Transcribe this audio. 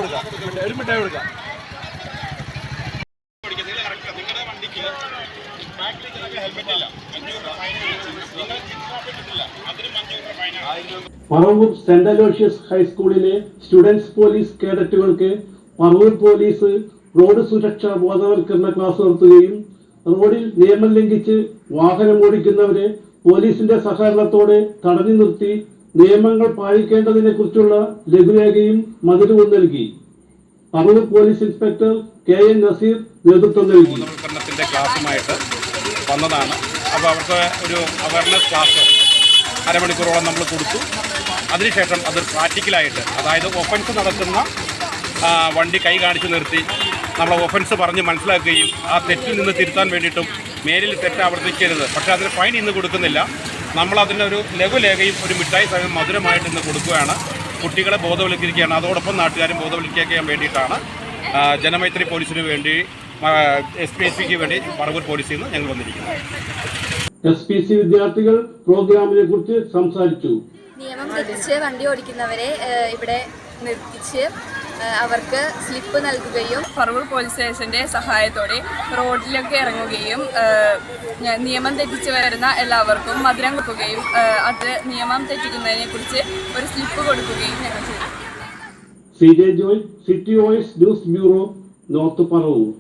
കൊടുക്കാം, ഒരു മിഠായി കൊടുക്കാം. പറവൂർ സെന്റ് അലോഷ്യസ് ഹൈസ്കൂളിലെ സ്റ്റുഡൻസ് പോലീസ് കേഡറ്റുകൾക്ക് പറവൂർ പോലീസ് റോഡ് സുരക്ഷാ ബോധവൽക്കരണ ക്ലാസ് നടത്തുകയും റോഡിൽ നിയമം ലംഘിച്ച് വാഹനം ഓടിക്കുന്നവരെ പോലീസിന്റെ സഹകരണത്തോടെ തടഞ്ഞു നിർത്തി നിയമങ്ങൾ പാലിക്കേണ്ടതിനെ കുറിച്ചുള്ള ലഘുരേഖയും മധുരവും നൽകി. Paravur police inspector KN Naseer നേതൃത്വം നൽകി. ക്ലാസ്സുമായിട്ട് വന്നതാണ്. അപ്പോൾ അവർക്ക് ഒരു അവയർനെസ് ക്ലാസ് അരമണിക്കൂറോളം നമ്മൾ കൊടുത്തു. അതിനുശേഷം അത് പ്രാക്ടിക്കലായിട്ട്, അതായത് ഒഫൻസ് നടക്കുന്ന വണ്ടി കൈ കാണിച്ച് നിർത്തി നമ്മൾ ഒഫൻസ് പറഞ്ഞ് മനസ്സിലാക്കുകയും ആ തെറ്റിൽ നിന്ന് തിരുത്താൻ വേണ്ടിയിട്ടും മേലിൽ തെറ്റ് ആവർത്തിക്കരുത്. പക്ഷേ അതിന് ഫൈൻ ഇന്ന് കൊടുക്കുന്നില്ല. നമ്മളതിനൊരു ലഘുലേഖയും ഒരു മിഠായി സഹിതം മധുരമായിട്ട് ഇന്ന് കൊടുക്കുകയാണ്. കുട്ടികളെ ബോധവൽക്കരിക്കുകയാണ്. അതോടൊപ്പം നാട്ടുകാരും ബോധവൽക്കരിക്കാൻ വേണ്ടിയിട്ടാണ് ജനമൈത്രി പോലീസിന് വേണ്ടി SPCക്ക് വേണ്ടി പറവൂർ പോലീസിൽ നിന്ന് ഞങ്ങൾ വന്നിരിക്കുന്നത്. SPC വിദ്യാർത്ഥികൾ പ്രോഗ്രാമിനെ കുറിച്ച് സംസാരിച്ചു. നിയമം തെറ്റിച്ച് വണ്ടി ഓടിക്കുന്നവരെ ഇവിടെ നിർത്തിച്ച് അവർക്ക് സ്ലിപ്പ് നൽകുകയും പറവൂർ പോലീസ് സ്റ്റേഷന്റെ സഹായത്തോടെ റോഡിലൊക്കെ ഇറങ്ങുകയും നിയമം തെറ്റിച്ച് വരുന്ന എല്ലാവർക്കും മധുരം കൊടുക്കുകയും അത് നിയമം തെറ്റിക്കുന്നതിനെ കുറിച്ച് ഒരു സ്ലിപ്പ് കൊടുക്കുകയും ഞങ്ങൾ ചെയ്തു. CJ Joy, city voice news bureau, north Paravur.